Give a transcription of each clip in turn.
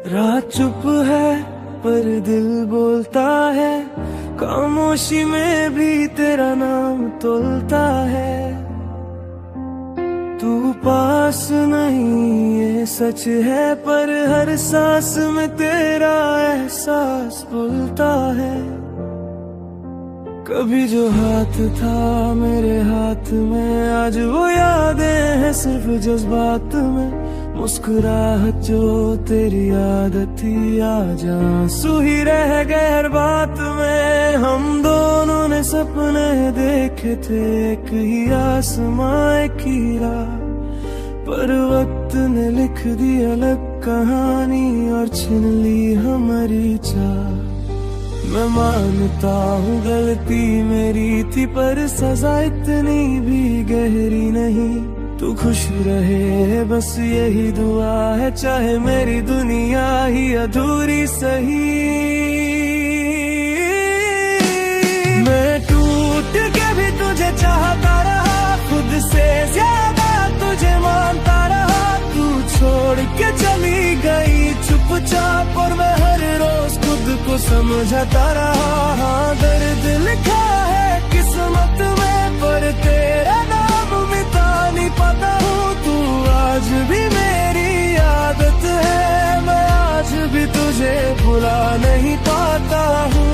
रात चुप है पर दिल बोलता है, खामोशी में भी तेरा नाम तोलता है। तू पास नहीं ये सच है, पर हर सांस में तेरा एहसास बोलता है। कभी जो हाथ था मेरे हाथ में, आज वो यादें हैं सिर्फ जज्बात में। मुस्कुराहट जो तेरी आदत थी, आज आंसू ही रह गए हर बात में। हम दोनों ने सपने देखे थे, एक ही आसमां एक ही राह, पर वक्त ने लिख दी अलग कहानी और छीन ली हमारी चाह। मैं मानता हूँ गलती मेरी थी, पर सजा इतनी भी गहरी नहीं। तू खुश रहे बस यही दुआ है, चाहे मेरी दुनिया ही अधूरी सही। मैं टूट के भी तुझे चाहता रहा, खुद से ज्यादा तुझे मानता रहा। तू छोड़ के चली गई चुपचाप, और मैं हर रोज खुद को समझाता रहा। हाँ, दर्द लिखा है किस्मत में, पर तेरा नाम मिटा नहीं पाता हूँ। तू आज भी मेरी आदत है, मैं आज भी तुझे भुला नहीं पाता हूँ।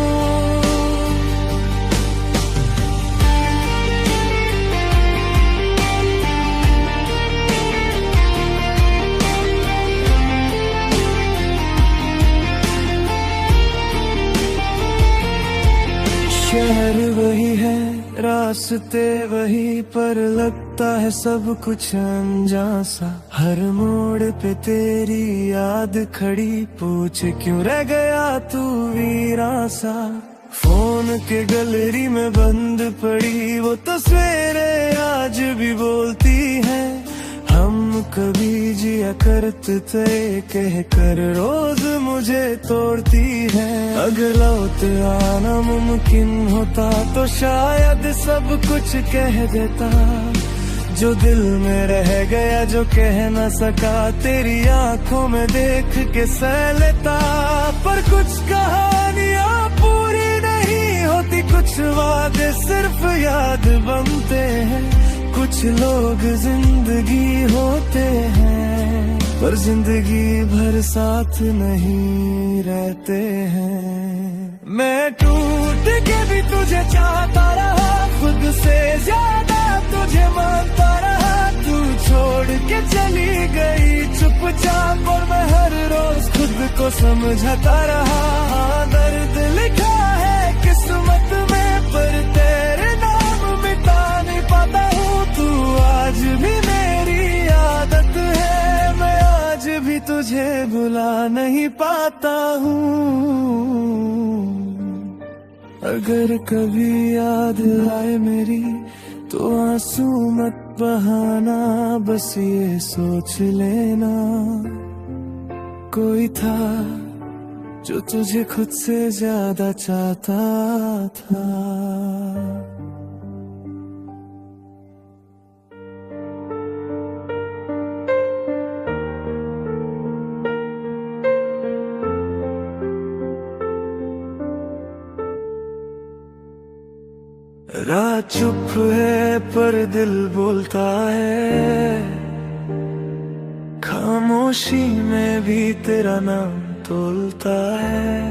शहर वही है, रास्ते वही, पर लगता है सब कुछ अनजान सा। हर मोड़ पे तेरी याद खड़ी, पूछ क्यों रह गया तू वीरान सा। फोन के गैलरी में बंद पड़ी वो तस्वीरें आज भी बोलती हैं। हम कभी जिया करते थे कह कर, रोज मुझे तोड़ती है। अगर लौट आना मुमकिन होता तो शायद सब कुछ कह देता, जो दिल में रह गया जो कह न सका। तेरी आंखों में देख के सह लेता, पर कुछ कहानियां पूरी नहीं होती, कुछ वादे सिर्फ याद बनते हैं। कुछ लोग जिंदगी होते हैं, पर जिंदगी भर साथ नहीं रहते हैं। मैं टूट के भी तुझे चाहता रहा, खुद से ज्यादा तुझे मानता रहा। तू छोड़ के चली गई चुपचाप, और मैं हर रोज खुद को समझाता रहा। दर्द लिखा है किस्मत में, पर तेरे नाम मिटा नहीं पाता हूँ। तू आज भी मेरी आदत है, मैं आज भी तुझे भुला नहीं पाता हूँ। अगर कभी याद आए मेरी तो आंसू मत बहाना, बस ये सोच लेना कोई था जो तुझे खुद से ज्यादा चाहता था। रात चुप है पर दिल बोलता है, खामोशी में भी तेरा नाम तोलता है।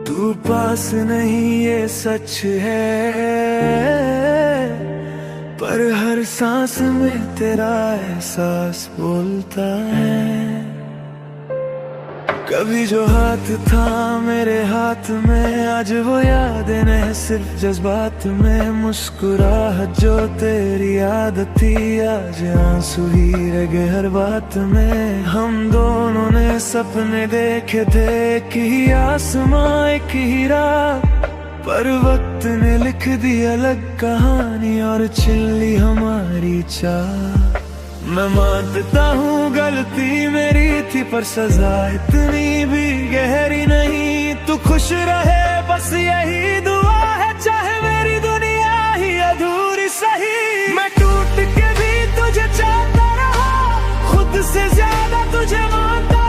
तू पास नहीं ये सच है, पर हर सांस में तेरा एहसास बोलता है। कभी जो हाथ था मेरे हाथ में, आज वो यादें नहीं सिर्फ जज्बात में। मुस्कुराहट जो तेरी आदत थी, आज आंसू ही रह गए हर बात में। हम दोनों ने सपने देखे थे, एक ही आसमां एक ही राह, पर वक्त ने लिख दी अलग कहानी और छीन ली हमारी चाह। मैं मानता हूँ गलती मेरी थी, पर सजा इतनी भी गहरी नहीं। तू खुश रहे बस यही दुआ है, चाहे मेरी दुनिया ही अधूरी सही। मैं टूट के भी तुझे चाहता रहा, खुद से ज्यादा तुझे मानता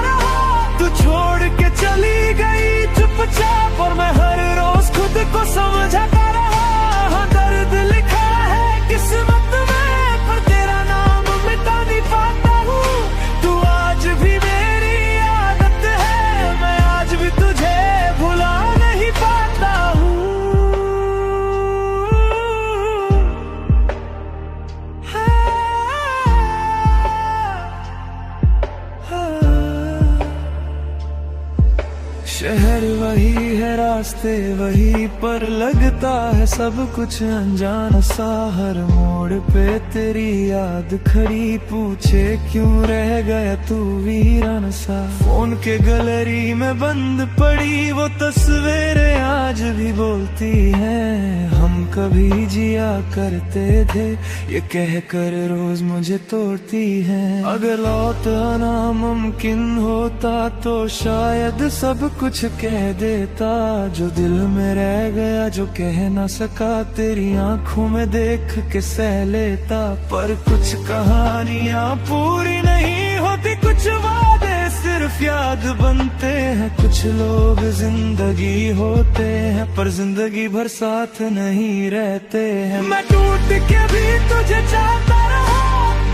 शहर वही है, रास्ते वही, पर लगता है सब कुछ अनजान सा। हर मोड़ पे तेरी याद खड़ी, पूछे क्यों रह गया तू वीरान सा। फोन के गैलरी में बंद पड़ी वो तस्वीरें आज भी बोलती हैं, हम कभी जिया करते थे ये कह कर रोज मुझे तोड़ती हैं। अगर लौटना मुमकिन होता तो शायद सब कुछ कह देता, जो दिल में रह गया जो कह ना सका, तेरी आंखों में देख के सह लेता। पर कुछ कहानियां पूरी नहीं होती, कुछ वादे सिर्फ याद बनते हैं। कुछ लोग जिंदगी होते हैं पर जिंदगी भर साथ नहीं रहते हैं। मैं टूट के भी तुझे चाहता रहा,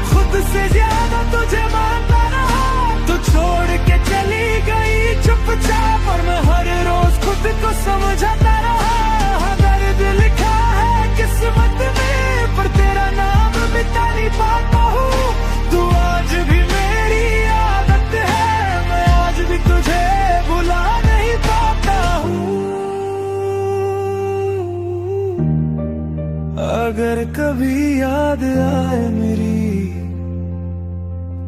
खुद से ज्यादा तुझे मानता रहा। तू छोड़ के चली गई चुपचाप, और मैं हर रोज खुद को समझाता रहा। दर्द लिखा है किस्मत में, पर तेरा नाम मिटा नहीं पाता हूँ। तू आज भी मेरी आदत है, मैं आज भी तुझे भुला नहीं पाता हूँ। अगर कभी याद आए मेरी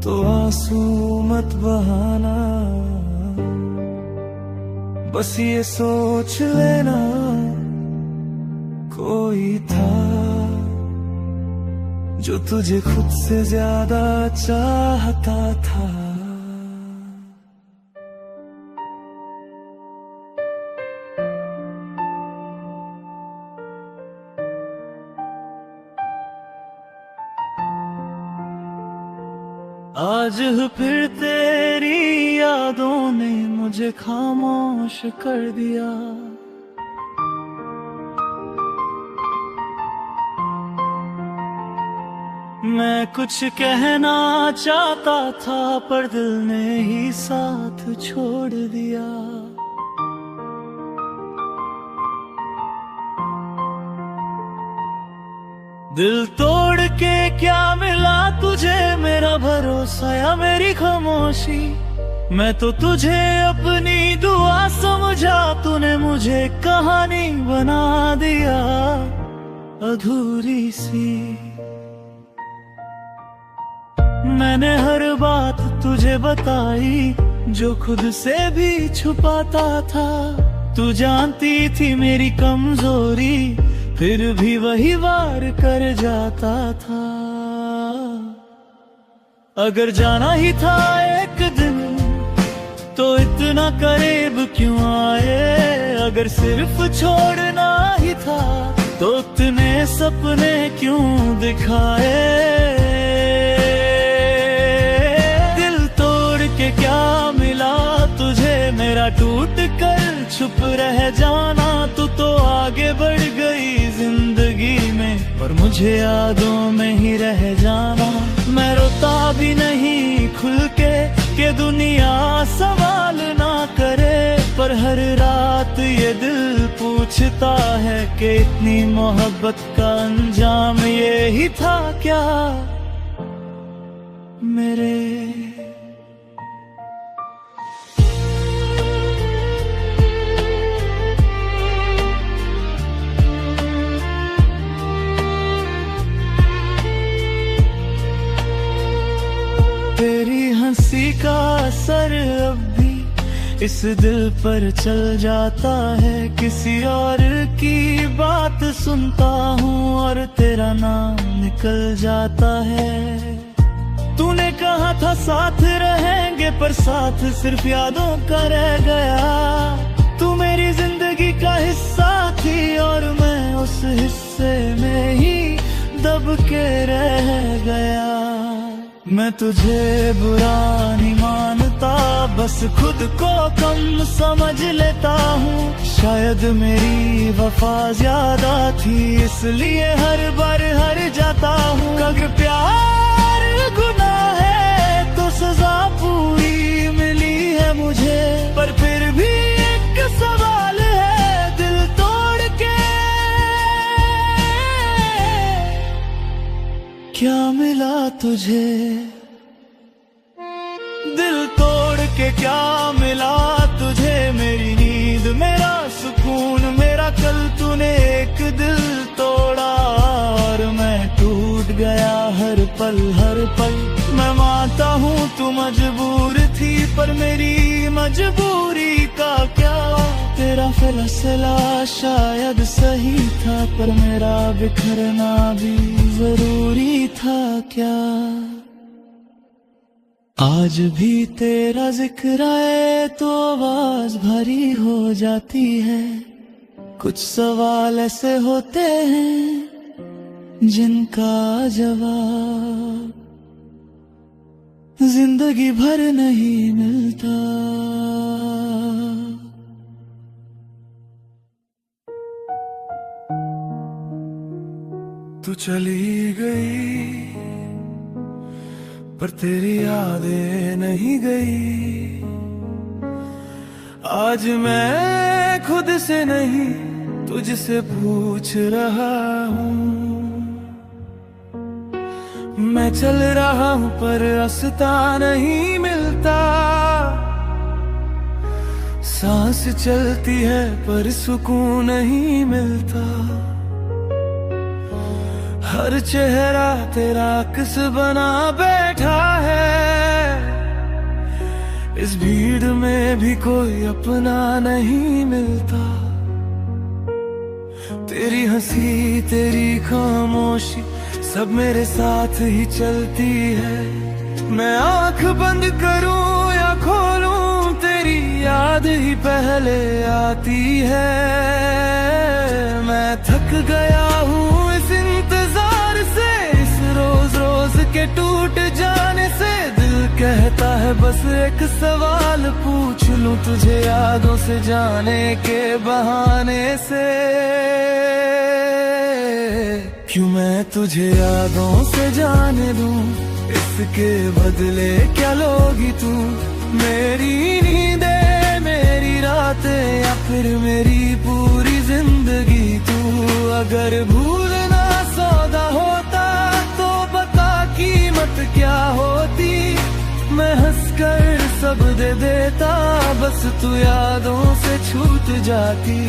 तो आंसू मत बहाना, बस ये सोच लेना कोई था जो तुझे खुद से ज्यादा चाहता था। आज फिर तेरी यादों ने मुझे खामोश कर दिया। मैं कुछ कहना चाहता था पर दिल ने ही साथ छोड़ दिया। दिल तोड़ के क्या मिला तुझे, मेरा भरोसा या मेरी खामोशी। मैं तो तुझे अपनी दुआ समझा, तूने मुझे कहानी बना दिया अधूरी सी। मैंने हर बात तुझे बताई जो खुद से भी छुपाता था। तू जानती थी मेरी कमजोरी, फिर भी वही वार कर जाता था। अगर जाना ही था एक दिन तो इतना करीब क्यों आए। अगर सिर्फ छोड़ना ही था तो इतने सपने क्यों दिखाए। दिल तोड़ के क्या मिला तुझे, मेरा टूट कर छुप रह जाना। तू तो आगे बढ़ गई जिंदगी में और मुझे यादों में ही रह जाना। मैं रोता भी नहीं खुल के दुनिया सवाल ना करे, पर हर रात ये दिल पूछता है कि इतनी मोहब्बत का अंजाम ये ही था क्या मेरे। तेरी हंसी का असर अब भी इस दिल पर चल जाता है। किसी और की बात सुनता हूँ और तेरा नाम निकल जाता है। तूने कहा था साथ रहेंगे पर साथ सिर्फ यादों का रह गया। तू मेरी जिंदगी का हिस्सा थी और मैं उस हिस्से में ही दब के रह गया। मैं तुझे बुरा नहीं मानता, बस खुद को कम समझ लेता हूँ। शायद मेरी वफा ज्यादा थी इसलिए हर बार हार जाता हूँ। अगर प्यार गुनाह है तो सजा पूरी मिली है मुझे, पर फिर भी एक सवाल है दिल तोड़ के क्या मिला तुझे। दिल तोड़ के क्या मिला तुझे, मेरी पल। मैं मानता हूँ तू मजबूर थी, पर मेरी मजबूरी का क्या। तेरा फैसला शायद सही था, पर मेरा बिखरना भी जरूरी था क्या। आज भी तेरा जिक्र आए तो आवाज भारी हो जाती है। कुछ सवाल ऐसे होते हैं जिनका जवाब जिंदगी भर नहीं मिलता। तू चली गई पर तेरी यादें नहीं गई। आज मैं खुद से नहीं तुझसे पूछ रहा हूँ। मैं चल रहा हूँ पर रास्ता नहीं मिलता। सांस चलती है पर सुकून नहीं मिलता। हर चेहरा तेरा किस बना बैठा है। इस भीड़ में भी कोई अपना नहीं मिलता। तेरी हंसी तेरी खामोशी सब मेरे साथ ही चलती है। मैं आंख बंद करूं या खोलूं तेरी याद ही पहले आती है। मैं थक गया हूँ इस इंतजार से, इस रोज रोज के टूट जाने से। दिल कहता है बस एक सवाल पूछ लूं तुझे यादों से जाने के बहाने से। क्यों मैं तुझे यादों से जाने दूं, इसके बदले क्या लोगी तू। मेरी नींदें मेरी रातें या फिर मेरी पूरी जिंदगी तू। अगर भूलना सौदा होता तो बता कीमत क्या होती। मैं हंसकर सब दे देता, बस तू यादों से छूट जाती।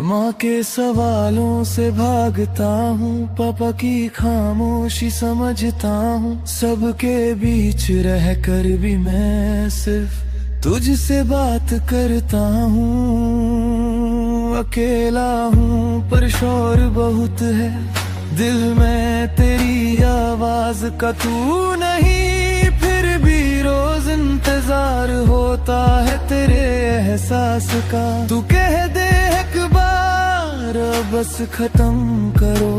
माँ के सवालों से भागता हूँ, पापा की खामोशी समझता हूँ। सबके बीच रह कर भी मैं सिर्फ तुझसे बात करता हूँ। अकेला हूँ पर शोर बहुत है दिल में तेरी आवाज का। तू नहीं फिर भी रोज इंतजार होता है तेरे एहसास का। तू कह दे एक बार बस खत्म करो,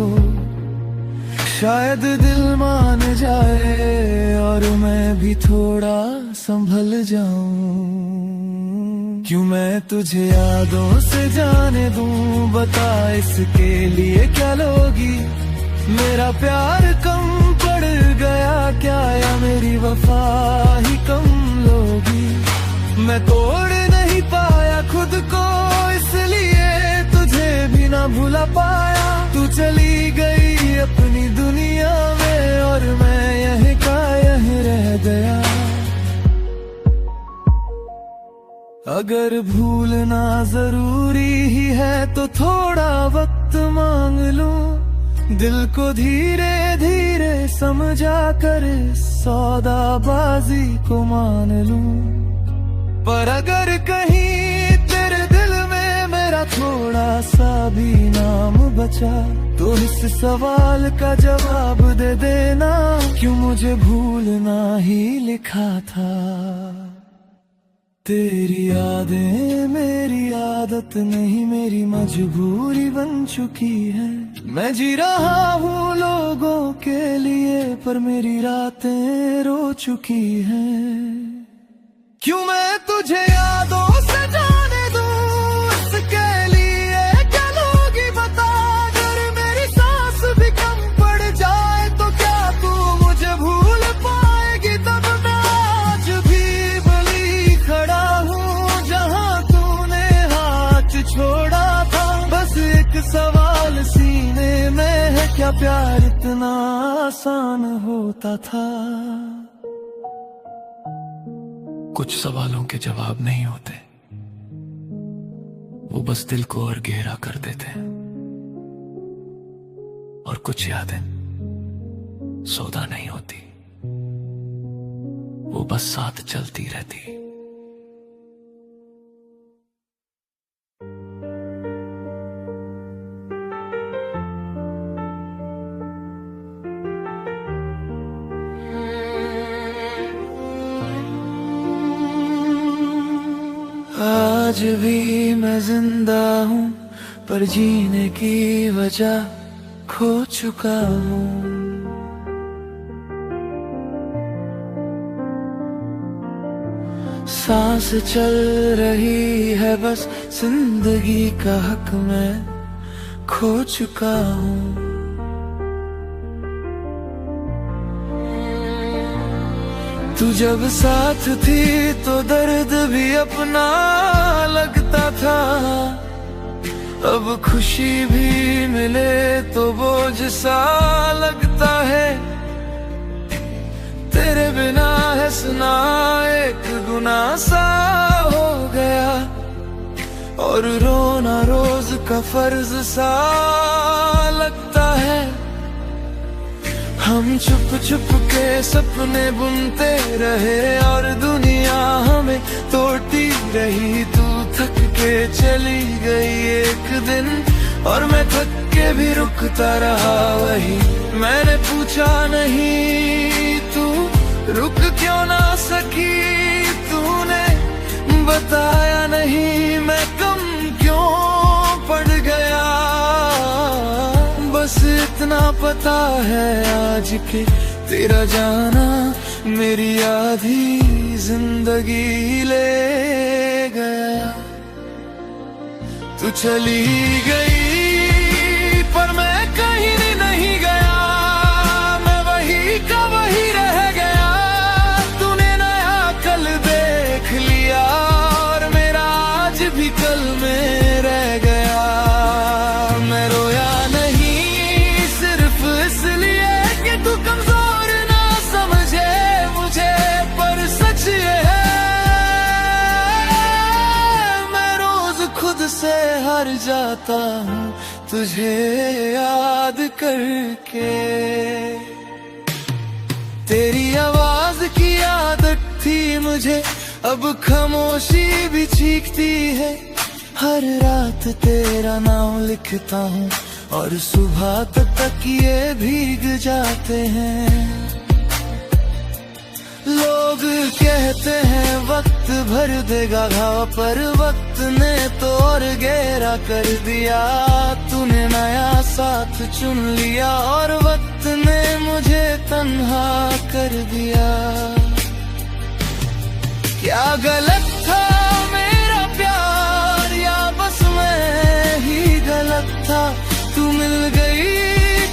शायद दिल मान जाए और मैं भी थोड़ा संभल जाऊं। क्यों मैं तुझे यादों से जाने दूं, बता इसके लिए क्या लोगी। मेरा प्यार कम पड़ गया क्या, या मेरी वफा ही कम लोगी। मैं तोड़ नहीं पाया खुद को इसलिए तुझे भी ना भुला पाया। तू चली गई अपनी दुनिया में और मैं यहीं का यहीं रह गया। अगर भूलना जरूरी ही है तो थोड़ा वक्त मांग लूं। दिल को धीरे धीरे समझा कर सौदाबाजी को मान लूं। पर अगर कहीं तेरे दिल में मेरा थोड़ा सा भी नाम बचा तो इस सवाल का जवाब दे देना, क्यों मुझे भूलना ही लिखा था। तेरी यादें मेरी आदत नहीं, मेरी मजबूरी बन चुकी है। मैं जी रहा हूँ लोगों के लिए पर मेरी रातें रो चुकी हैं। क्यों मैं तुझे यादों से जाने दूं, इसके लिए क्या लोगी बता। अगर मेरी सांस भी कम पड़ जाए तो क्या तू मुझे भूल पाएगी। तब मैं आज भी बली खड़ा हूँ जहाँ तूने हाथ छोड़ा था। बस एक सवाल सीने में है, क्या प्यार इतना आसान होता था। कुछ सवालों के जवाब नहीं होते, वो बस दिल को और गहरा कर देते हैं। और कुछ यादें सौदा नहीं होती, वो बस साथ चलती रहती। आज भी मैं जिंदा हूँ, पर जीने की वजह खो चुका हूँ। सांस चल रही है, बस जिंदगी का हक मैं खो चुका हूँ। तू जब साथ थी तो दर्द भी अपना लगता था, अब खुशी भी मिले तो बोझ सा लगता है। तेरे बिना हंसना एक गुनाह सा हो गया, और रोना रोज का फर्ज सा लगता है। हम चुप चुप के सपने बुनते रहे और दुनिया हमें तोड़ती रही। तू थक के चली गई एक दिन, और मैं थक के भी रुकता रहा वही। मैंने पूछा नहीं तू रुक क्यों ना सकी, तूने बताया नहीं मैं कम क्यों पड़ गया। बस इतना पता है आज के तेरा जाना मेरी आधी जिंदगी ले गया। तू चली गई पर मैं कहीं नहीं गया, मैं वही का वही रह गया। तूने नया कल देख लिया और मेरा आज भी कल में रह गया। मैं रोया नहीं सिर्फ इसलिए कि तू कमजोर ना समझे मुझे, पर सच ये है मैं रोज खुद से हार जाता हूँ तुझे याद करके। तेरी आवाज की आदत थी मुझे, अब खामोशी भी चीखती है। हर रात तेरा नाम लिखता हूँ और सुबह तक तकिए भीग जाते हैं। लोग कहते हैं वक्त भर देगा घाव, पर वक्त ने तो और गहरा कर दिया। तूने नया साथ चुन लिया और वक्त ने मुझे तन्हा कर दिया। क्या गलत था मेरा प्यार या बस मैं ही गलत था। तू मिल गई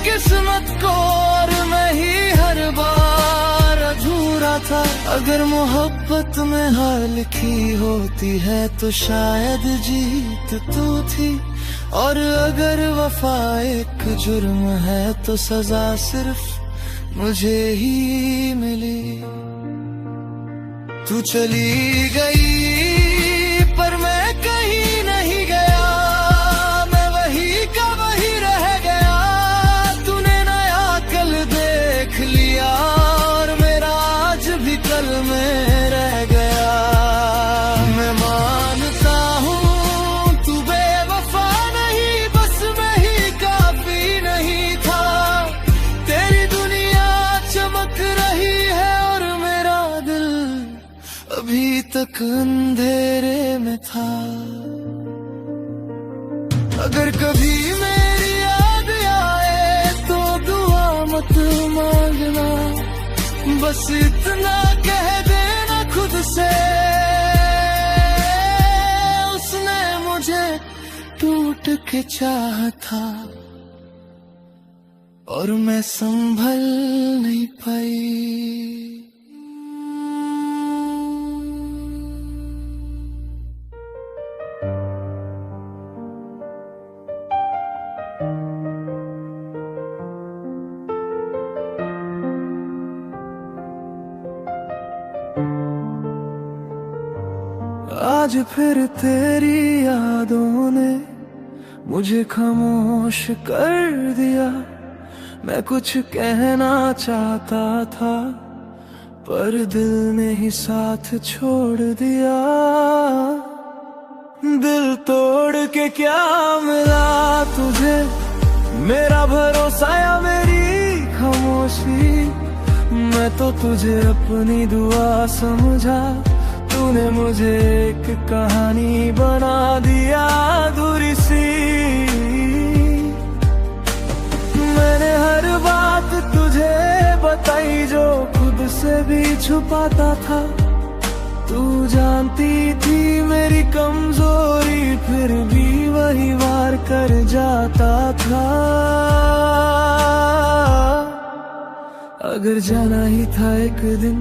किस्मत को और मैं ही हर बार अधूरा था। अगर मोहब्बत में हार लिखी होती है तो शायद जीत तू थी, और अगर वफा एक जुर्म है तो सजा सिर्फ मुझे ही मिली। तू चली गई पर मैं कहीं नहीं गया, मैं वही का वही रह गया। तूने नया कल देख लिया और मेरा आज भी कल में रह गया। मैं मानता हूँ तू बेवफा नहीं, बस मैं ही काफी नहीं था। तेरी दुनिया चमक रही है और मेरा दिल अभी तक अंधेरे में था। अगर कभी मेरी याद आए तो दुआ मत मांगना, बस इतना कह देना खुद से उसने मुझे टूट के चाहा था और मैं संभल नहीं पाई। आज फिर तेरी यादों ने मुझे खामोश कर दिया। मैं कुछ कहना चाहता था पर दिल ने ही साथ छोड़ दिया। दिल तोड़ के क्या मिला तुझे, मेरा भरोसा या मेरी खामोशी। मैं तो तुझे अपनी दुआ समझा, तूने मुझे एक कहानी बना दिया अधूरी सी। मैंने हर बात तुझे बताई जो खुद से भी छुपाता था। तू जानती थी मेरी कमजोरी, फिर भी वही वार कर जाता था। अगर जाना ही था एक दिन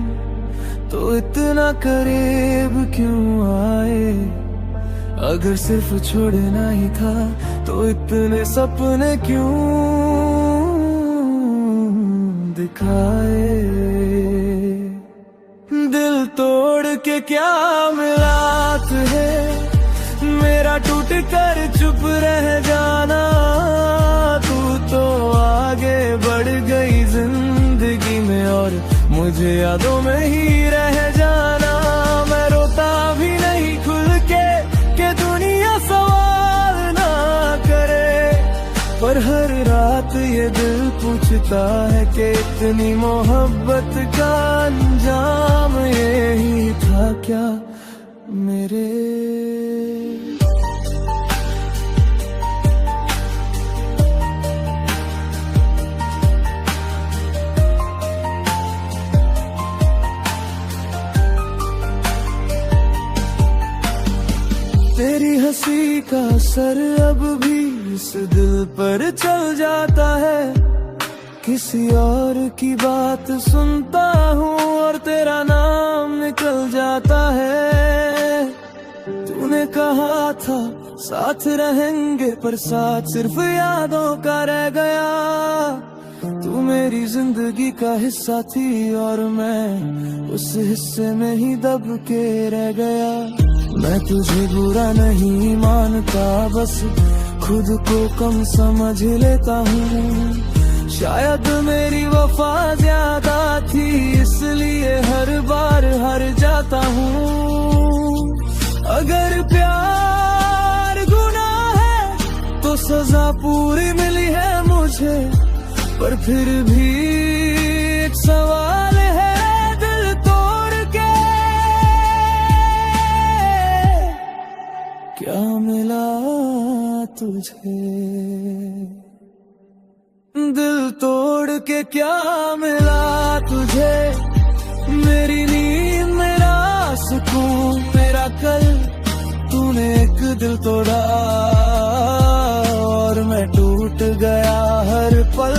तो इतना करीब क्यों आए। अगर सिर्फ छोड़ना ही था तो इतने सपने क्यों दिखाए। दिल तोड़ के क्या मिला तुझे, मेरा टूट कर चुप रह जाना। तू तो आगे बढ़ गई जिंदगी में और मुझे यादों में ही रह जाना। मैं रोता भी नहीं खुल के दुनिया सवाल ना करे, पर हर रात ये दिल पूछता है कि इतनी मोहब्बत का अंजाम यही था क्या मेरे। तेरी हंसी का असर अब भी इस दिल पर चल जाता है। किसी और की बात सुनता हूँ और तेरा नाम निकल जाता है। तूने कहा था साथ रहेंगे पर साथ सिर्फ यादों का रह गया। तू मेरी जिंदगी का हिस्सा थी और मैं उस हिस्से में ही दब के रह गया। मैं तुझे बुरा नहीं मानता, बस खुद को कम समझ लेता हूँ। शायद मेरी वफा ज्यादा थी इसलिए हर बार हार जाता हूँ। अगर प्यार गुनाह है तो सजा पूरी मिली है मुझे, पर फिर भी एक सवाल है दिल तोड़ के क्या मिला तुझे। दिल तोड़ के क्या मिला तुझे, मेरी नींद मेरा सुकून मेरा कल। तूने एक दिल तोड़ा और मैं टूट गया हर पल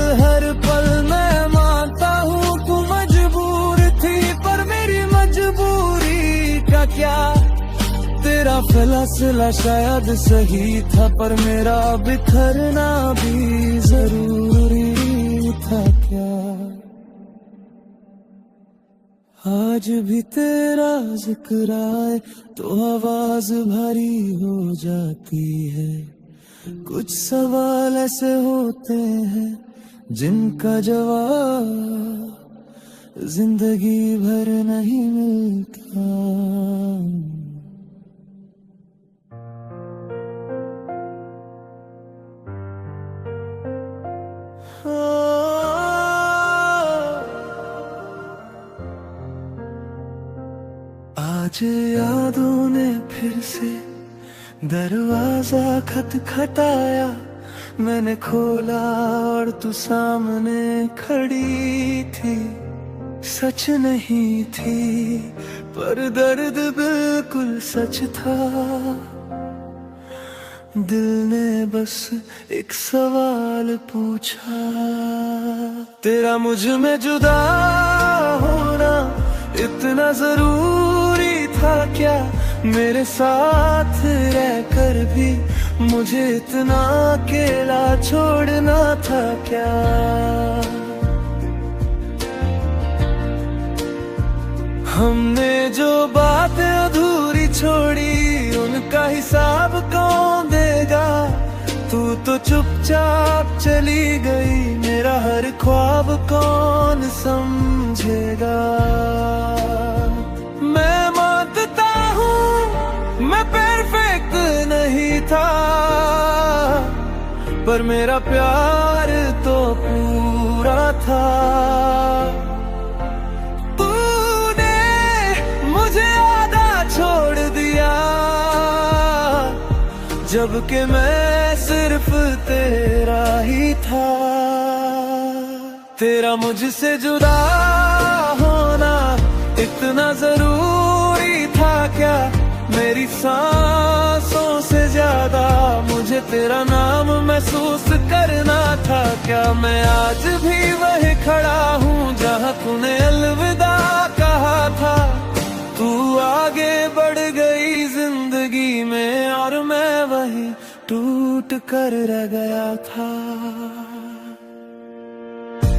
मैं मानता हूँ तू मजबूर थी, पर मेरी मजबूरी का क्या। तेरा फैसला शायद सही था पर मेरा बिखरना भी जरूरी था क्या। आज भी तेरा जिक्र आए तो आवाज भारी हो जाती है। कुछ सवाल ऐसे होते हैं जिनका जवाब जिंदगी भर नहीं मिलता। आज यादों ने फिर से दरवाजा खटखटाया। मैंने खोला और तू सामने खड़ी थी। सच नहीं थी पर दर्द बिल्कुल सच था। दिल ने बस एक सवाल पूछा, तेरा मुझ में जुदा होना इतना जरूरी था क्या। मेरे साथ रहकर भी मुझे इतना अकेला छोड़ना था क्या। हमने जो बात अधूरी छोड़ी उनका हिसाब कौन देगा। तू तो चुपचाप चली गई, मेरा हर ख्वाब कौन समझेगा। मैं मानता हूँ मैं परफेक्ट नहीं था, पर मेरा प्यार तो पूरा था। तूने मुझे आधा छोड़ दिया, जबकि मैं सिर्फ तेरा ही था। तेरा मुझसे जुदा होना इतना जरूरी था क्या? मेरी सांसों से ज्यादा मुझे तेरा नाम महसूस करना था क्या? मैं आज भी वही खड़ा हूँ जहाँ तूने अलविदा कहा था। तू आगे बढ़ गई जिंदगी में और मैं वही टूट कर रह गया था।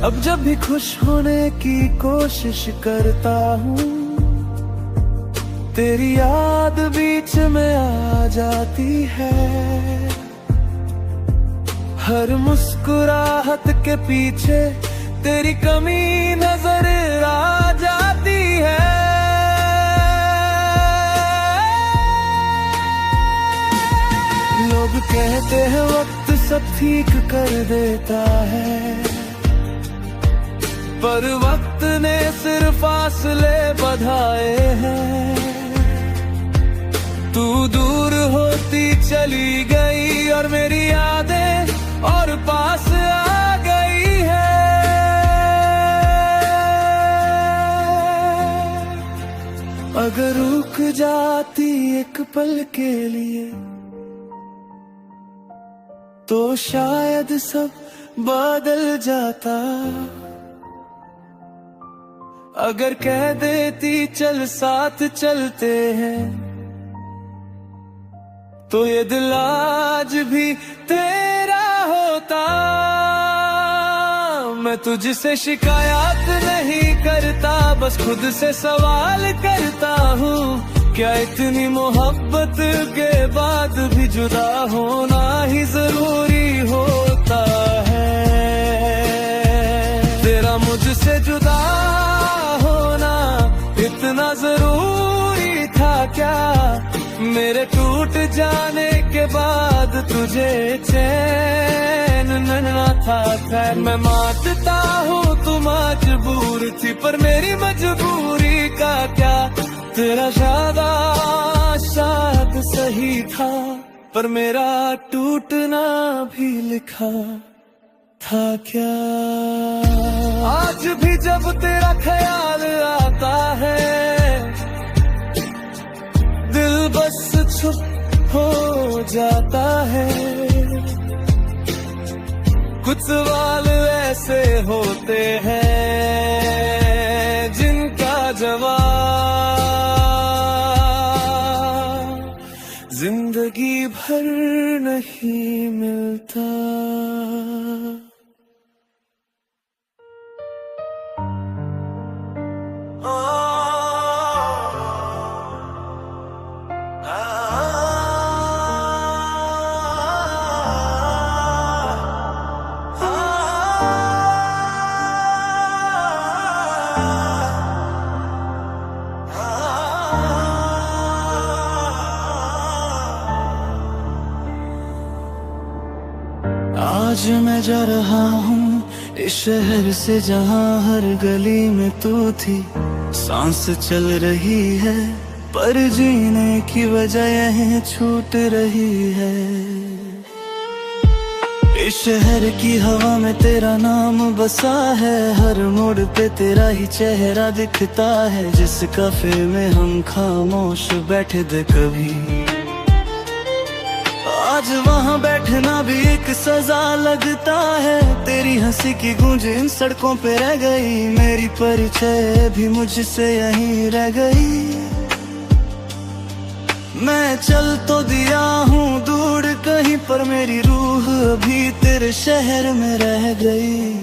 अब जब भी खुश होने की कोशिश करता हूँ, तेरी याद बीच में आ जाती है। हर मुस्कुराहट के पीछे तेरी कमी नजर आ जाती है। लोग कहते हैं वक्त सब ठीक कर देता है, पर वक्त ने सिर्फ फासले बढ़ाए हैं। तू दूर होती चली गई और मेरी यादें और पास आ गई है। अगर रुक जाती एक पल के लिए तो शायद सब बदल जाता। अगर कह देती चल साथ चलते हैं तो ये दिल आज भी तेरा होता। मैं तुझसे शिकायत नहीं करता, बस खुद से सवाल करता हूँ, क्या इतनी मोहब्बत के बाद भी जुदा होना ही जरूरी होता है? तेरा मुझसे जुदा होना इतना जरूरी था क्या? मेरे टूट जाने के बाद तुझे चैन न था। खैर मैं मानता हूँ तू मजबूर थी, पर मेरी मजबूरी का क्या? तेरा शायद सही था, पर मेरा टूटना भी लिखा था क्या? आज भी जब तेरा ख्याल आता है, दिल बस चुप हो जाता है। कुछ सवाल ऐसे होते हैं जिनका जवाब जिंदगी भर नहीं मिलता। आज मैं जा रहा हूँ इस शहर से जहाँ हर गली में तू थी। सांस चल रही है पर जीने की वजह यह छूट रही है। इस शहर की हवा में तेरा नाम बसा है, हर मोड़ पे तेरा ही चेहरा दिखता है। जिस कैफे में हम खामोश बैठे थे कभी, आज वहाँ बैठना भी एक सजा लगता है। तेरी हंसी की गूंज इन सड़कों पे रह गई, मेरी परिचय भी मुझसे यहीं रह गई। मैं चल तो दिया हूँ दूर कहीं, पर मेरी रूह अभी तेरे शहर में रह गई।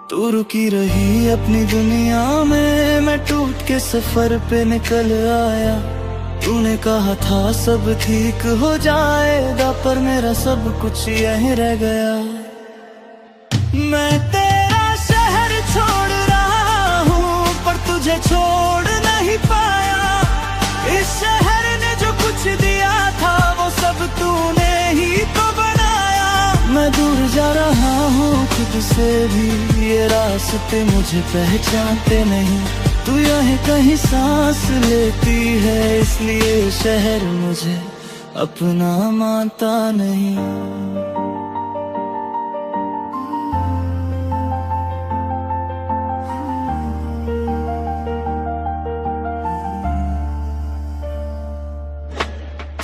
तू रुकी रही अपनी दुनिया में, मैं टूट के सफर पे निकल आया। तूने कहा था सब ठीक हो जाएगा, पर मेरा सब कुछ यहीं रह गया। मैं तेरा शहर छोड़ रहा हूँ, पर तुझे छोड़ नहीं पाया। इस शहर ने जो कुछ दिया था, वो सब तूने ही तो बनाया। मैं दूर जा रहा हूँ खुद से भी, ये रास्ते मुझे पहचानते नहीं। तू यहीं कहीं सांस लेती है, इसलिए शहर मुझे अपना मानता नहीं।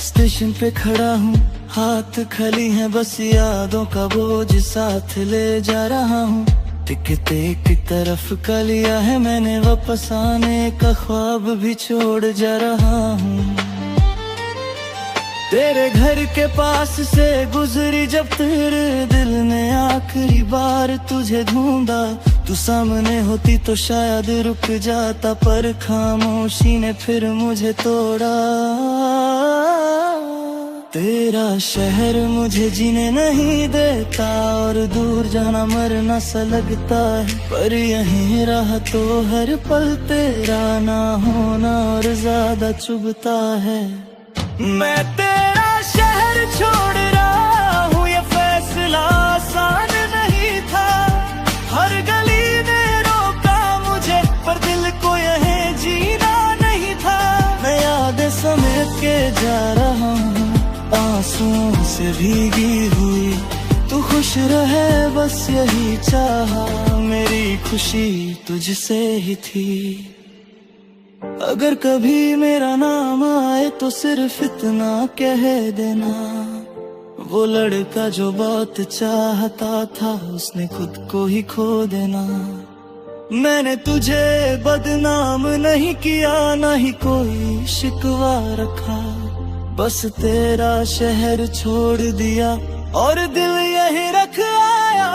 स्टेशन पे खड़ा हूँ, हाथ खाली है, बस यादों का बोझ साथ ले जा रहा हूँ। टिकट एक तरफ का लिया है मैंने, वापस आने का ख्वाब भी छोड़ जा रहा हूँ। तेरे घर के पास से गुजरी जब तेरे दिल ने आखिरी बार तुझे ढूंढा। तू सामने होती तो शायद रुक जाता, पर खामोशी ने फिर मुझे तोड़ा। तेरा शहर मुझे जीने नहीं देता, और दूर जाना मरना सा लगता है। पर यहीं रहा तो हर पल तेरा ना होना और ज्यादा चुभता है। मैं तेरा शहर छोड़ रहा हूँ, ये फैसला आसान नहीं था। हर गली ने रोका मुझे, पर दिल को यहीं जीना नहीं था। मैं यादें समेट के जा रहा हूँ, आंसुओं से भीगी हुई। तू खुश रहे बस यही चाहा, मेरी खुशी तुझसे ही थी। अगर कभी मेरा नाम आए तो सिर्फ इतना कह देना, वो लड़का जो बहुत चाहता था, उसने खुद को ही खो देना। मैंने तुझे बदनाम नहीं किया, ना ही कोई शिकवा रखा। बस तेरा शहर छोड़ दिया और दिल यहीं रख आया।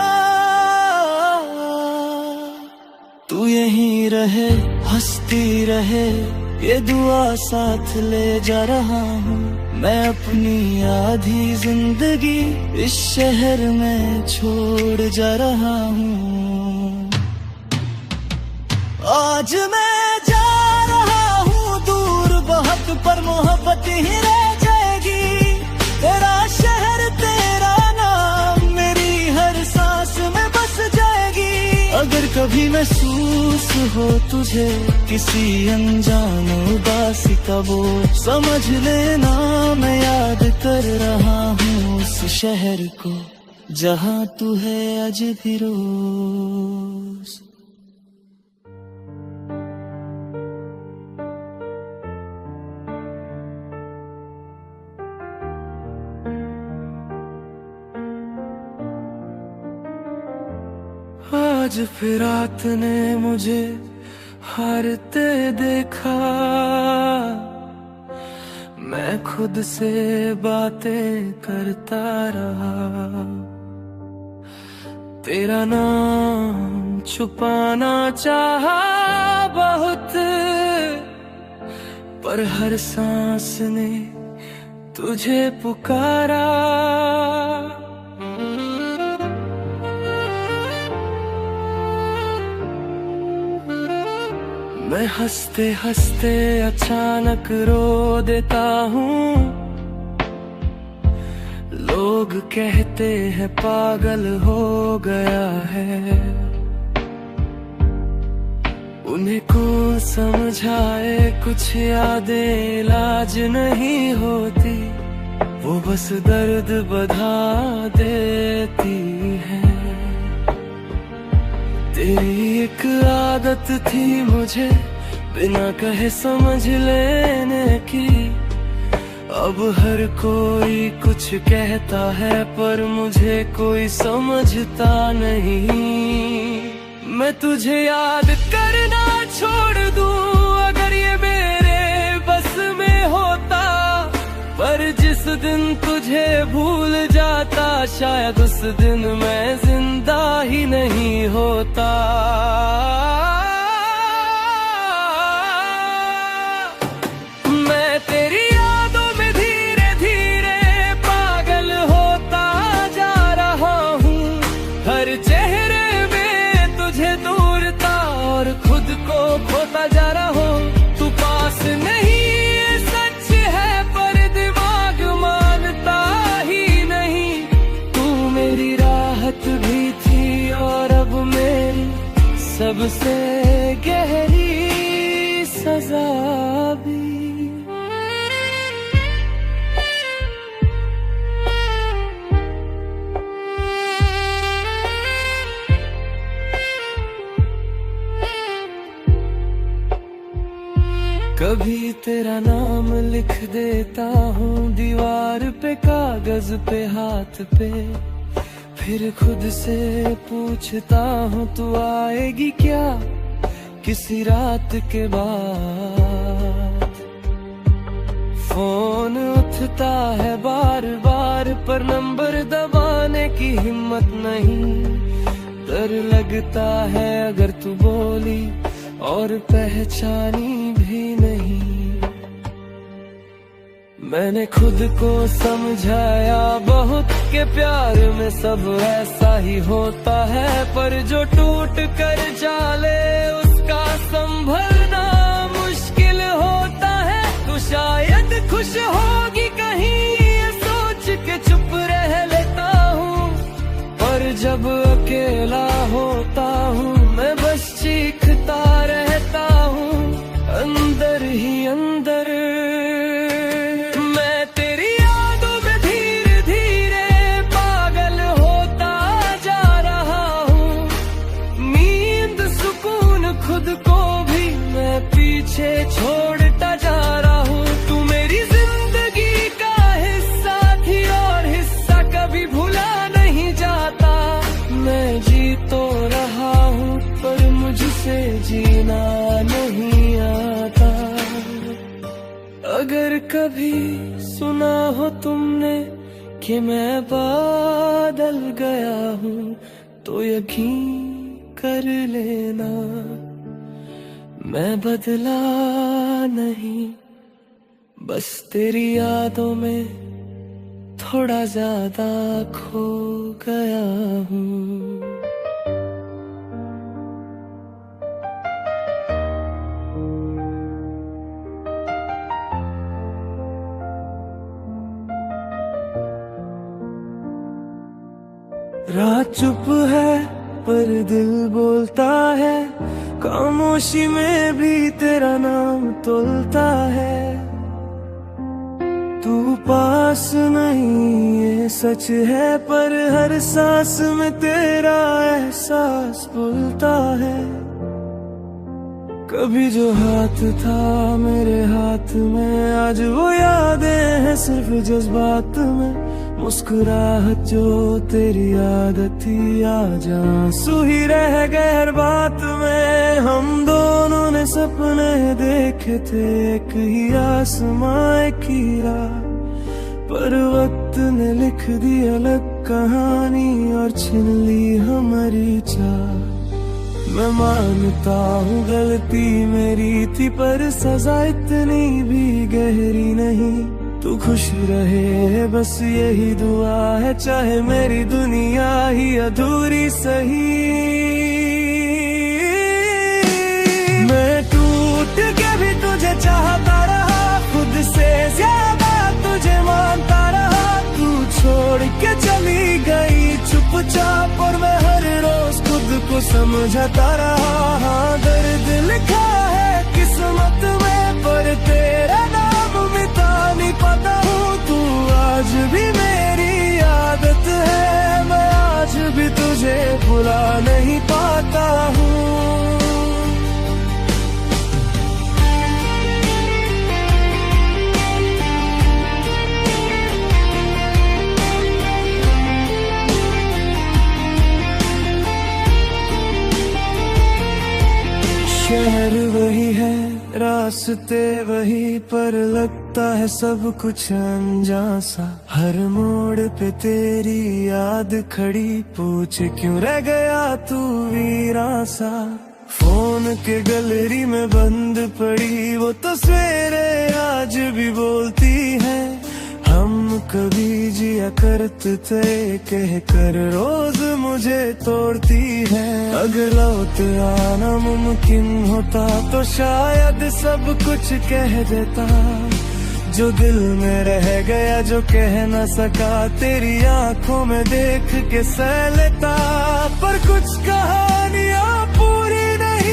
तू यहीं रहे, हंसती रहे, ये दुआ साथ ले जा रहा हूँ। मैं अपनी आधी जिंदगी इस शहर में छोड़ जा रहा हूँ। आज मैं जा रहा हूँ दूर बहुत, पर मोहब्बत ही रह जाएगी। तेरा शहर तेरा नाम मेरी हर सांस में बस जाएगी। अगर कभी महसूस हो तुझे किसी अनजान उदासी का बोझ, समझ लेना मैं याद कर रहा हूँ उस शहर को, जहाँ तू है आज भी रोज। आज फिर रात ने मुझे हारते देखा। मैं खुद से बातें करता रहा, तेरा नाम छुपाना चाहा बहुत, पर हर सांस ने तुझे पुकारा। मैं हंसते हंसते अचानक रो देता हूँ। लोग कहते हैं पागल हो गया है, उन्हें कौन समझाए कुछ यादें इलाज नहीं होती, वो बस दर्द बढ़ा देती है। तेरी एक आदत थी मुझे बिना कहे समझ लेने की, अब हर कोई कुछ कहता है पर मुझे कोई समझता नहीं। मैं तुझे याद करना छोड़ दूं अगर ये मेरे बस में होता, पर जिस दिन तुझे भूल जाता शायद उस दिन मैं जिंदा ही नहीं होता। मैं तेरी सबसे गहरी सजा भी। कभी तेरा नाम लिख देता हूँ दीवार पे, कागज पे, हाथ पे, फिर खुद से पूछता हूँ तू आएगी क्या किसी रात के बाद। फोन उठता है बार बार पर नंबर दबाने की हिम्मत नहीं। डर लगता है अगर तू बोली और पहचानी भी नहीं। मैंने खुद को समझाया बहुत के प्यार में सब ऐसा ही होता है, पर जो टूट कर जाले उसका संभलना मुश्किल होता है। तो शायद खुश होगी कहीं ये सोच के चुप रह लेता हूँ, पर जब अकेला होता हूँ मैं बस चीखता रहता हूँ अंदर ही अंदर। मैं तेरी यादों में धीरे धीरे पागल होता जा रहा हूँ। नींद सुकून खुद को भी मैं पीछे छोड़ता जा रहा हूँ। तू मेरी जिंदगी का हिस्सा थी और हिस्सा कभी भुला नहीं जाता। मैं जी तो रहा हूँ पर मुझसे जीना नहीं आता। अगर कभी सुना हो तुमने कि मैं बदल गया हूँ तो यकीन कर लेना मैं बदला नहीं, बस तेरी यादों में थोड़ा ज्यादा खो गया हूँ। रात चुप है पर दिल बोलता है, खामोशी में भी तेरा नाम तोलता है। तू पास नहीं ये सच है, पर हर सांस में तेरा एहसास बोलता है। कभी जो हाथ था मेरे हाथ में आज वो यादें हैं सिर्फ जज्बात में। मुस्कुराहट जो तेरी आदत थी आज आंसू ही रह गए हर बात में। हम दोनों ने सपने देखे थे एक ही आसमां एक ही राह, पर वक्त ने लिख दी अलग कहानी और छीन ली हमारी चाह। मैं मानता हूँ गलती मेरी थी पर सजा इतनी भी गहरी नहीं। तू खुश रहे बस यही दुआ है, चाहे मेरी दुनिया ही अधूरी सही। मैं टूट के भी तुझे चाहता रहा, खुद से ज्यादा तुझे मानता रहा। तू छोड़ के चली गई चुपचाप और मैं हर रोज खुद को समझता रहा। हाँ दर्द लिखा है किस्मत में पर तेरा नाम मिटा नहीं पाता हूँ। तू आज भी मेरी आदत है, मैं आज भी तुझे भुला नहीं पाता हूँ। शहर वही है रास्ते वही, पर लगता है सब कुछ अनजान सा। हर मोड़ पे तेरी याद खड़ी, पूछ क्यों रह गया तू वीरान सा। फोन के गैलरी में बंद पड़ी वो तो सवेरे आज भी बोलती है। हम कभी जिया करते थे कह कर रोज मुझे तोड़ती है। अगर लौट आना मुमकिन होता तो शायद सब कुछ कह देता, जो दिल में रह गया जो कह न सका। तेरी आंखों में देख के सह लेता, पर कुछ कहानियां पूरी नहीं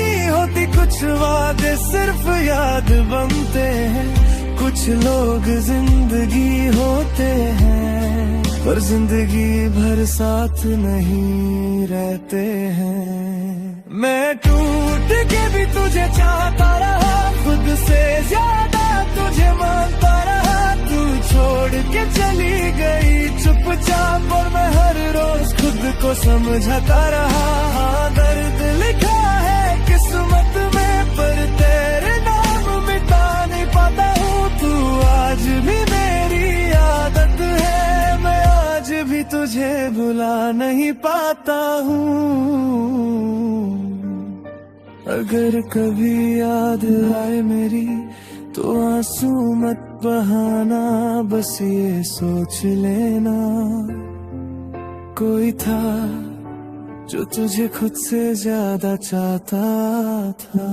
कुछ वादे सिर्फ याद बनते हैं, कुछ लोग जिंदगी होते हैं, पर जिंदगी भर साथ नहीं रहते हैं। मैं टूट के भी तुझे चाहता रहा, खुद से ज्यादा तुझे मानता रहा। तू छोड़ के चली गई चुपचाप, और मैं हर रोज खुद को समझाता रहा। हाँ, दर्द लिखा है किस्मत में, पर तेरे नाम मिटा नहीं पाता हूँ। तू आज भी मेरी आदत है, मैं आज भी तुझे भुला नहीं पाता हूँ। अगर कभी याद आए मेरी तो आंसू मत बहाना, बस ये सोच लेना कोई था जो तुझे खुद से ज्यादा चाहता था।